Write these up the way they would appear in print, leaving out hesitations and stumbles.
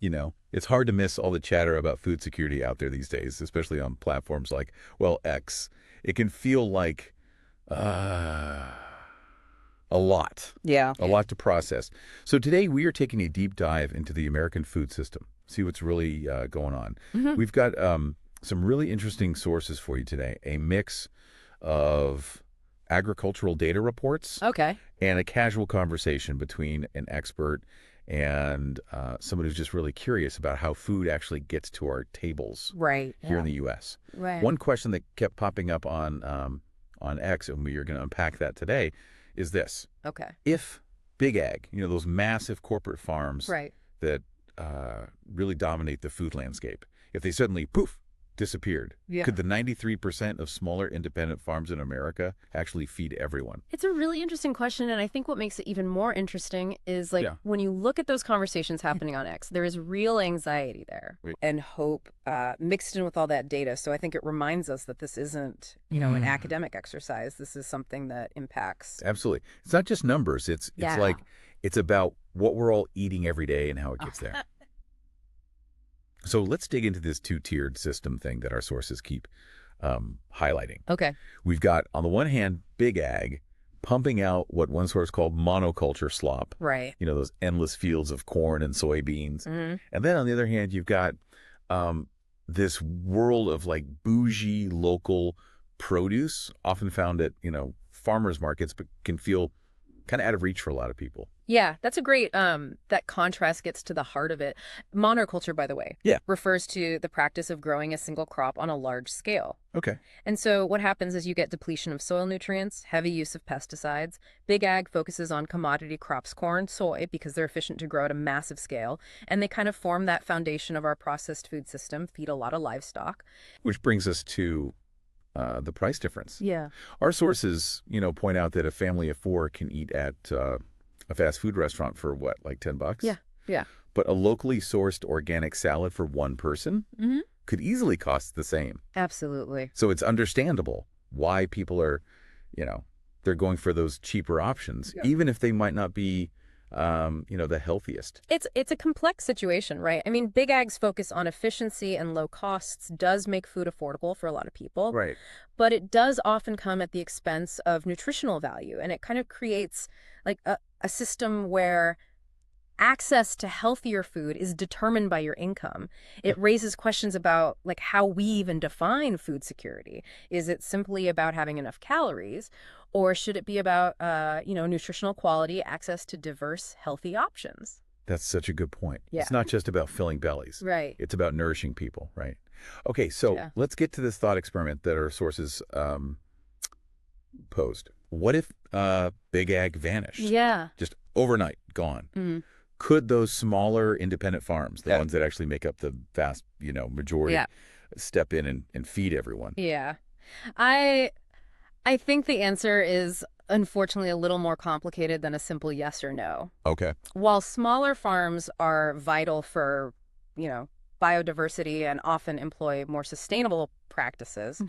It's hard to miss all the chatter about food security out there these days, especially on platforms like, well, X. It can feel like uh, a lot, Yeah. a lot to process. So today we are taking a deep dive into the American food system, see what's really going on. Hmm. We've got some really interesting sources for you today, a mix of agricultural data reports Okay. and a casual conversation between an expert and somebody who's just really curious about how food actually gets to our tables Right. here in Yeah. the U.S. Right. One question that kept popping up on X, and we are going to unpack that today, is this: Okay. if big ag, those massive corporate farms Right. that really dominate the food landscape, if they suddenly poof disappeared, Yeah. could the 93% of smaller independent farms in America actually feed everyone? It's a really interesting question, and I think what makes it even more interesting is like Yeah. when you look at those conversations happening on X, there is real anxiety there Right. and hope mixed in with all that data. So I think it reminds us that this isn't, an academic exercise. This is something that impacts. Absolutely. It's not just numbers. It's Yeah. like it's about what we're all eating every day and how it gets there. So let's dig into this two-tiered system thing that our sources keep highlighting. Okay. We've got, on the one hand, big ag pumping out what one source called monoculture slop, Right. those endless fields of corn and soybeans. Hmm. And then on the other hand, you've got this world of like bougie local produce, often found at, farmers markets, but can feel kind of out of reach for a lot of people. Yeah, that's a great, that contrast gets to the heart of it. Monoculture, by the way, Yeah. refers to the practice of growing a single crop on a large scale. Okay. And so what happens is you get depletion of soil nutrients, heavy use of pesticides. Big ag focuses on commodity crops, corn, soy, because they're efficient to grow at a massive scale. And they kind of form that foundation of our processed food system, feed a lot of livestock. Which brings us to the price difference. Yeah. Our sources, point out that a family of four can eat at a fast food restaurant for what, like $10? Yeah. Yeah. But a locally sourced organic salad for one person Hmm. could easily cost the same. Absolutely. So it's understandable why people are, they're going for those cheaper options, Yeah. even if they might not be, the healthiest. It's a complex situation, right? I mean, big ag's focus on efficiency and low costs does make food affordable for a lot of people, Right. but it does often come at the expense of nutritional value. And it kind of creates like a system where access to healthier food is determined by your income. It raises questions about like how we even define food security. Is it simply about having enough calories, or should it be about nutritional quality, access to diverse, healthy options? That's such a good point. Yeah. It's not just about filling bellies. Right. It's about nourishing people, right? Okay, so Yeah. let's get to this thought experiment that our sources posed. What if big ag vanished? Yeah. Just overnight, gone. Mm. Could those smaller independent farms, the Yeah. ones that actually make up the vast, majority, Yeah. step in and feed everyone? Yeah. I I think the answer is unfortunately a little more complicated than a simple yes or no. Okay. While smaller farms are vital for, biodiversity and often employ more sustainable practices,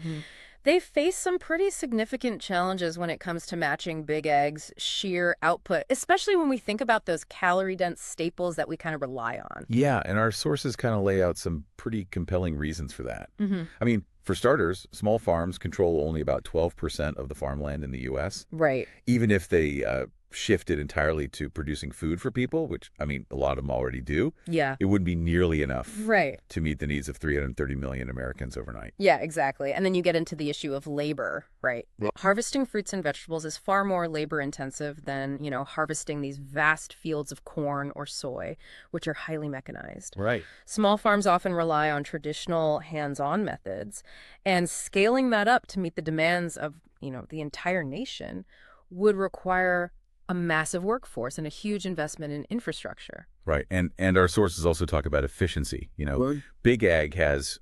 they face some pretty significant challenges when it comes to matching big ag's sheer output, especially when we think about those calorie-dense staples that we kind of rely on. Yeah, and our sources kind of lay out some pretty compelling reasons for that. Hmm. I mean, for starters, small farms control only about 12% of the farmland in the U.S. Right. Even if they shifted entirely to producing food for people, which, I mean, a lot of them already do, Yeah. it wouldn't be nearly enough Right. to meet the needs of 330 million Americans overnight. Yeah, exactly. And then you get into the issue of labor, right? Well- Harvesting fruits and vegetables is far more labor intensive than, harvesting these vast fields of corn or soy, which are highly mechanized. Right. Small farms often rely on traditional hands-on methods, and scaling that up to meet the demands of, the entire nation would require a massive workforce and a huge investment in infrastructure. Right. And our sources also talk about efficiency. Well- Big ag has,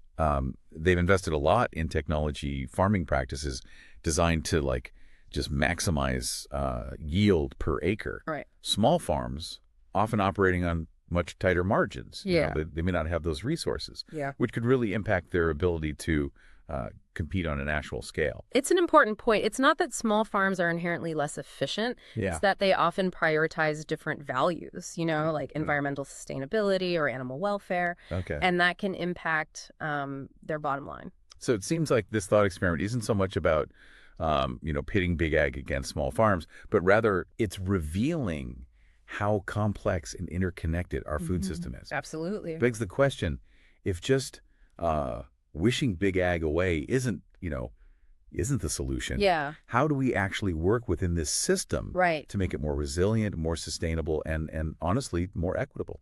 they've invested a lot in technology farming practices designed to like just maximize yield per acre. Right. Small farms often operating on much tighter margins. Yeah. They may not have those resources, Yeah. which could really impact their ability to compete on a national scale. It's an important point. It's not that small farms are inherently less efficient. Yeah. It's that they often prioritize different values, like environmental sustainability or animal welfare. Okay. And that can impact their bottom line. So it seems like this thought experiment isn't so much about, pitting big ag against small farms, but rather it's revealing how complex and interconnected our food system is. Absolutely. It begs the question, if just wishing big ag away isn't the solution. Yeah. How do we actually work within this system Right. to make it more resilient, more sustainable, and honestly, more equitable?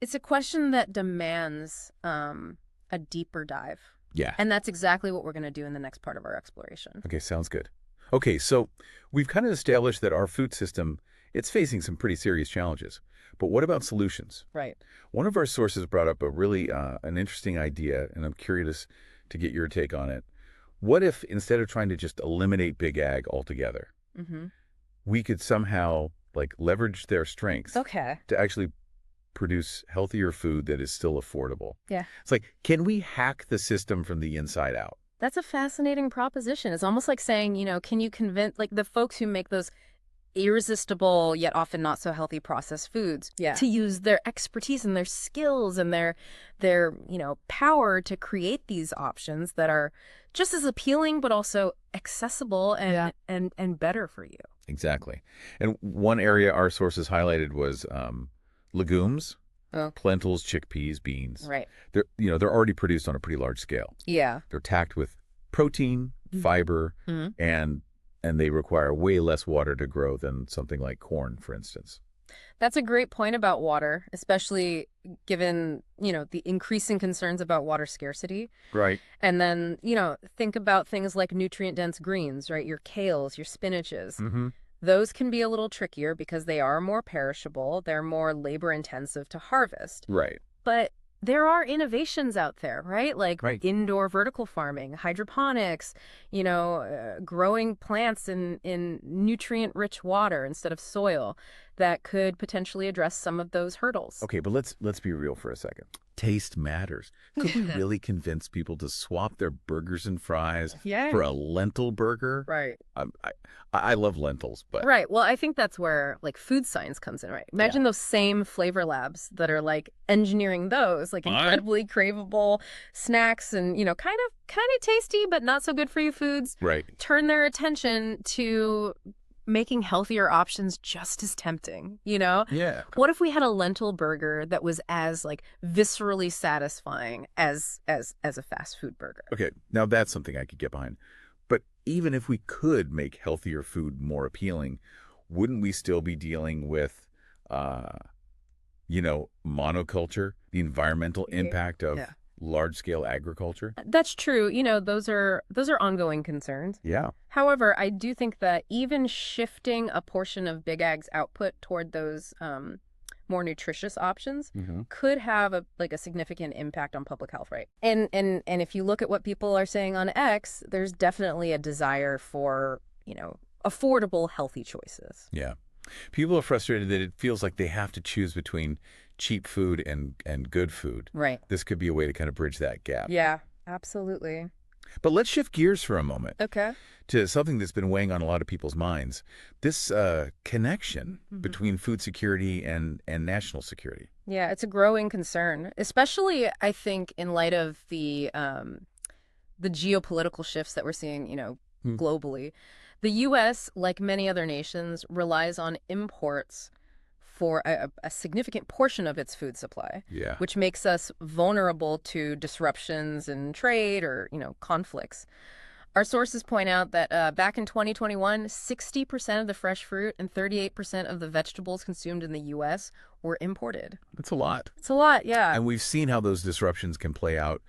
It's a question that demands a deeper dive. Yeah. And that's exactly what we're going to do in the next part of our exploration. Okay, sounds good. Okay, so we've kind of established that our food system, it's facing some pretty serious challenges. But what about solutions? Right. One of our sources brought up a really an interesting idea, and I'm curious to get your take on it. What if instead of trying to just eliminate big ag altogether, we could somehow leverage their strengths Okay. to actually produce healthier food that is still affordable? Yeah. It's like, can we hack the system from the inside out? That's a fascinating proposition. It's almost like saying, can you convince the folks who make those irresistible yet often not so healthy processed foods to use their expertise and their skills and their power to create these options that are just as appealing but also accessible and better for you. Exactly. And one area our sources highlighted was legumes, lentils, chickpeas, beans. Right. They're already produced on a pretty large scale. Yeah. They're tacked with protein, fiber, and they require way less water to grow than something like corn, for instance. That's a great point about water, especially given, the increasing concerns about water scarcity. Right. And then, think about things like nutrient-dense greens, right? Your kales, your spinaches. Those can be a little trickier because they are more perishable. They're more labor-intensive to harvest. Right. But there are innovations out there, right? Like indoor vertical farming, hydroponics, growing plants in nutrient-rich water instead of soil that could potentially address some of those hurdles. Okay, but let's be real for a second. Taste matters. Could we really convince people to swap their burgers and fries for a lentil burger? Right. I love lentils, but Right. Well, I think that's where food science comes in, right? Imagine those same flavor labs that are engineering those incredibly craveable snacks and kind of tasty but not so good for you foods. Right. Turn their attention to making healthier options just as tempting, Yeah. What if we had a lentil burger that was as viscerally satisfying as a fast food burger? Okay, now that's something I could get behind. But even if we could make healthier food more appealing, wouldn't we still be dealing with, monoculture, the environmental impact of large-scale agriculture? That's true. Those are ongoing concerns. Yeah. However, I do think that even shifting a portion of Big Ag's output toward those more nutritious options could have a significant impact on public health, right? And if you look at what people are saying on X, there's definitely a desire for, affordable, healthy choices. Yeah. People are frustrated that it feels like they have to choose between cheap food and good food. Right. This could be a way to kind of bridge that gap. Yeah, absolutely. But let's shift gears for a moment. Okay. To something that's been weighing on a lot of people's minds, this connection between food security and national security. Yeah, it's a growing concern, especially, I think, in light of the geopolitical shifts that we're seeing, globally. The U.S., like many other nations, relies on imports for a significant portion of its food supply, which makes us vulnerable to disruptions in trade or, conflicts. Our sources point out that back in 2021, 60% of the fresh fruit and 38% of the vegetables consumed in the U.S. were imported. That's a lot. It's a lot, yeah. And we've seen how those disruptions can play out,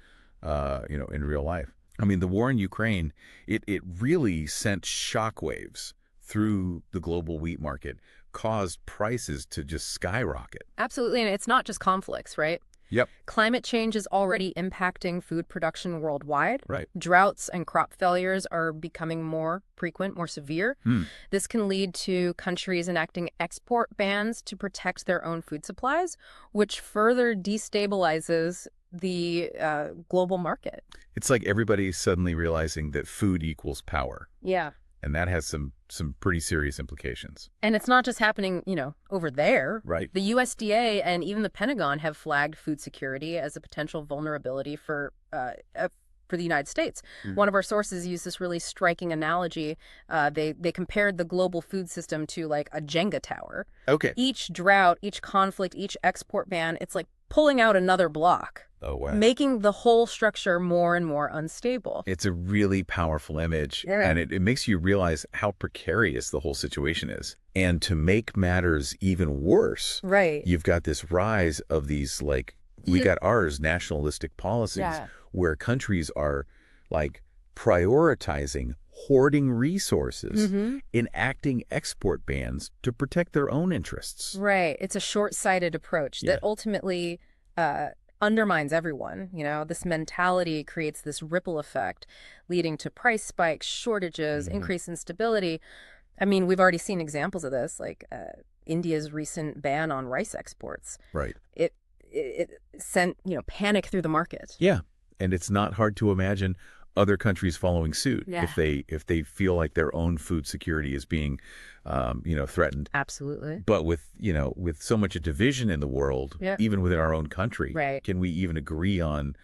in real life. I mean, the war in Ukraine, it really sent shockwaves through the global wheat market, caused prices to just skyrocket. Absolutely, and it's not just conflicts, right? Yep. Climate change is already impacting food production worldwide. Right. Droughts and crop failures are becoming more frequent, more severe. This can lead to countries enacting export bans to protect their own food supplies, which further destabilizes the global market. It's like everybody's suddenly realizing that food equals power, Yeah. and that has some pretty serious implications. And it's not just happening, over there. Right. The USDA and even the Pentagon have flagged food security as a potential vulnerability for the United States. One of our sources used this really striking analogy. They compared the global food system to like a Jenga tower. Okay. Each drought, each conflict, each export ban, it's like pulling out another block. Oh, wow. Making the whole structure more and more unstable. It's a really powerful image, Yeah. and it makes you realize how precarious the whole situation is. And to make matters even worse, Right. you've got this rise of these, like, we got ours, nationalistic policies, Yeah. where countries are, like, prioritizing hoarding resources, enacting export bans to protect their own interests. Right. It's a short-sighted approach that ultimately undermines everyone. This mentality creates this ripple effect, leading to price spikes, shortages, increased instability. I mean, we've already seen examples of this, like India's recent ban on rice exports. Right. It sent, panic through the market. Yeah. And it's not hard to imagine other countries following suit Yeah. if they feel like their own food security is being threatened. Absolutely. But with so much division in the world, Yeah. even within our own country, Right. can we even agree on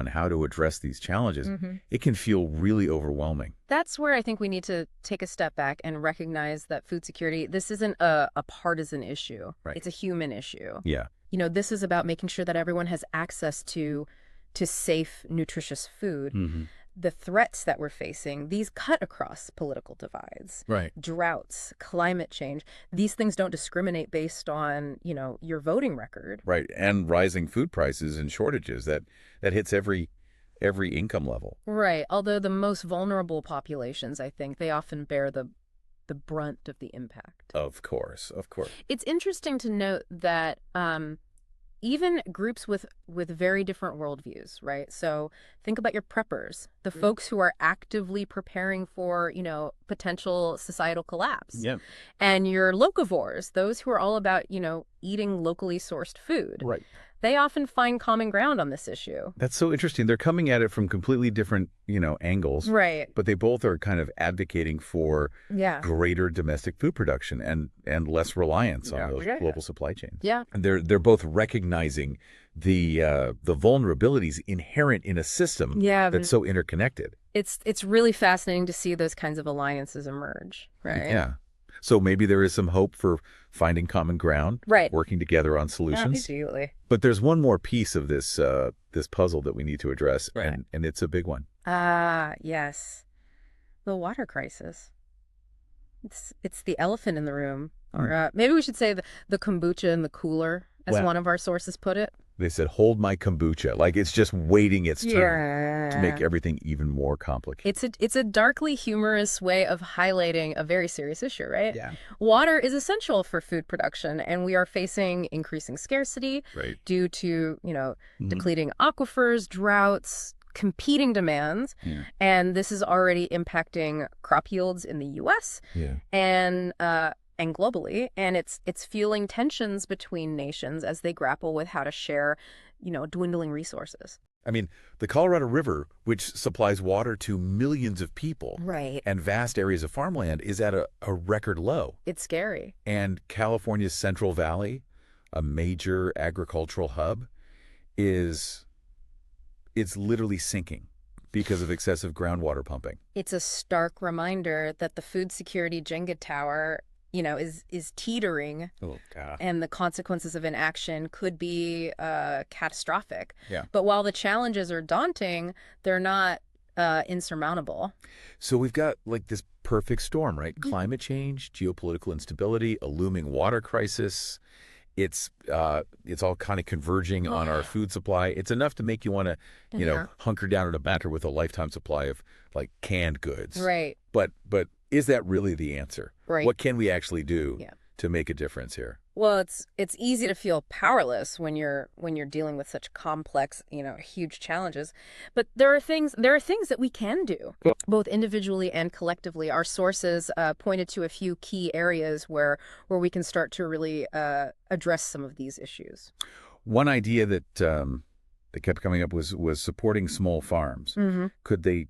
how to address these challenges? It can feel really overwhelming. That's where I think we need to take a step back and recognize that food security, this isn't a partisan issue. Right. It's a human issue. Yeah. This is about making sure that everyone has access to safe, nutritious food. The threats that we're facing, these cut across political divides. Right. Droughts, climate change, these things don't discriminate based on, your voting record. Right. And rising food prices and shortages that hits every income level. Right. Although the most vulnerable populations, I think, they often bear the brunt of the impact. Of course. Of course. It's interesting to note that even groups with very different worldviews, right? So think about your preppers, the folks who are actively preparing for, potential societal collapse. Yeah. And your locavores, those who are all about, eating locally sourced food. Right. They often find common ground on this issue. That's so interesting. They're coming at it from completely different, angles. Right. But they both are kind of advocating for Yeah. greater domestic food production and less reliance on those global supply chains. Yeah. And they're both recognizing the vulnerabilities inherent in a system that's so interconnected. It's really fascinating to see those kinds of alliances emerge, right? Yeah. So maybe there is some hope for finding common ground, Right. working together on solutions. Absolutely. But there's one more piece of this puzzle that we need to address, Right. and it's a big one. Yes. The water crisis. It's the elephant in the room. Or maybe we should say the kombucha in the cooler, as Well- one of our sources put it. They said, hold my kombucha. Like it's just waiting its turn to make everything even more complicated. It's a darkly humorous way of highlighting a very serious issue, right? Yeah. Water is essential for food production, and we are facing increasing scarcity Right. due to, depleting aquifers, droughts, competing demands. Yeah. And this is already impacting crop yields in the U.S. Yeah. and globally, and it's fueling tensions between nations as they grapple with how to share, dwindling resources. I mean, the Colorado River, which supplies water to millions of people Right. and vast areas of farmland, is at a record low. It's scary. And California's Central Valley, a major agricultural hub, it's literally sinking because of excessive groundwater pumping. It's a stark reminder that the food security Jenga tower, is teetering, Oh, God. and the consequences of inaction could be catastrophic. Yeah. But while the challenges are daunting, they're not insurmountable. So we've got like this perfect storm, right? Climate change, geopolitical instability, a looming water crisis. It's all kind of converging on our food supply. It's enough to make you want to, hunker down at a banter with a lifetime supply of like canned goods. Right. But is that really the answer? Right. What can we actually do Yeah. to make a difference here? Well, it's easy to feel powerless when you're dealing with such complex, huge challenges. But there are things that we can do, both individually and collectively. Our sources pointed to a few key areas where we can start to really address some of these issues. One idea that they kept coming up was supporting small farms. Hmm. Could they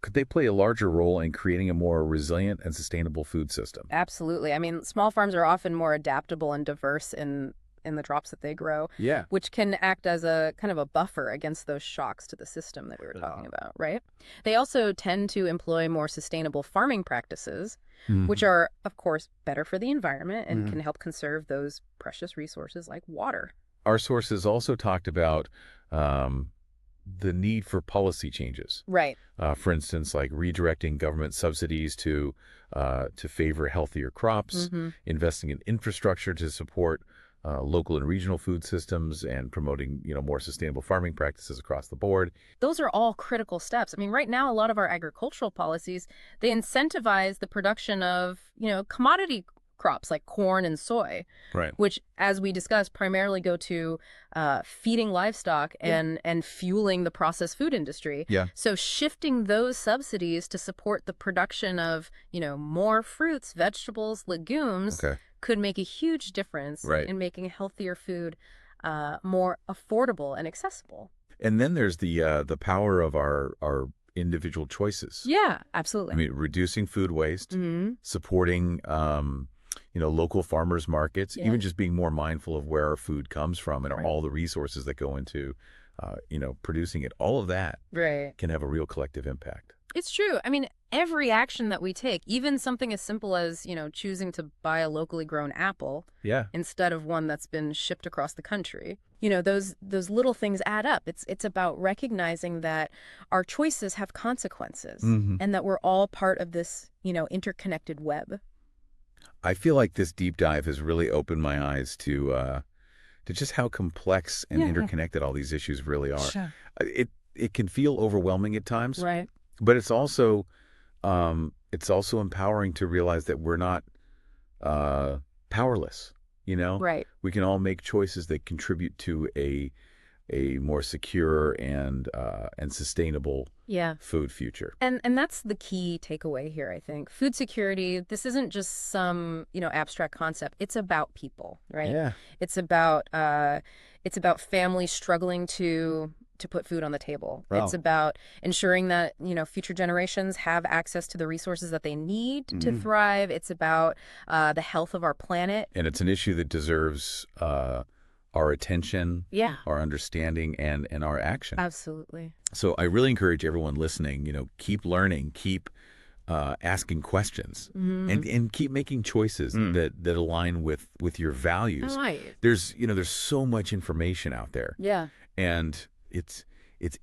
could they play a larger role in creating a more resilient and sustainable food system? Absolutely. I mean, small farms are often more adaptable and diverse in the crops that they grow, Yeah. which can act as a kind of a buffer against those shocks to the system that we were talking about, right? They also tend to employ more sustainable farming practices, which Mhm. are, of course, better for the environment and Mhm. can help conserve those precious resources like water. Our sources also talked about um, the need for policy changes. Right. For instance, like redirecting government subsidies to favor healthier crops, Hmm. investing in infrastructure to support local and regional food systems, and promoting more sustainable farming practices across the board. Those are all critical steps. I mean, right now, a lot of our agricultural policies, they incentivize the production of, commodity crops like corn and soy, Right. which, as we discussed, primarily go to feeding livestock Yeah. and fueling the processed food industry. Yeah. So shifting those subsidies to support the production of, more fruits, vegetables, legumes Okay. could make a huge difference Right. in making healthier food more affordable and accessible. And then there's the power of our individual choices. Yeah, I absolutely. mean, reducing food waste, Hmm. supporting local farmers markets, Yeah. even just being more mindful of where our food comes from and Right. all the resources that go into producing it. All of that Right. can have a real collective impact. It's true. I mean, every action that we take, even something as simple as, choosing to buy a locally grown apple Yeah. instead of one that's been shipped across the country, those little things add up. It's about recognizing that our choices have consequences Hmm. and that we're all part of this, interconnected web. I feel like this deep dive has really opened my eyes to just how complex and Yeah. interconnected all these issues really are. Sure. It can feel overwhelming at times, Right. but it's also empowering to realize that we're not powerless. Right. We can all make choices that contribute to a more secure and sustainable Yeah. food future. And that's the key takeaway here, I think. Food security, this isn't just some, abstract concept. It's about people, right? Yeah. It's about families struggling to put food on the table. Wow. It's about ensuring that, future generations have access to the resources that they need to thrive. It's about the health of our planet. And it's an issue that deserves our attention, Yeah. our understanding, and our action. Absolutely. So I really encourage everyone listening, keep learning, keep asking questions, and keep making choices that align with your values. Right. There's so much information out there, Yeah. and it's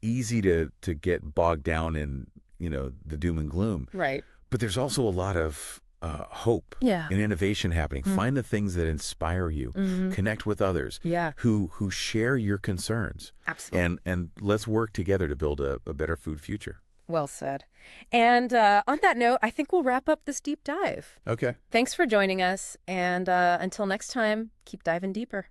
easy to get bogged down in the doom and gloom. Right. But there's also a lot of hope Yeah. and innovation happening. Find the things that inspire you. Connect with others Yeah. who share your concerns. Absolutely. And let's work together to build a better food future. Well said. And on that note, I think we'll wrap up this deep dive. Okay. Thanks for joining us. And until next time, keep diving deeper.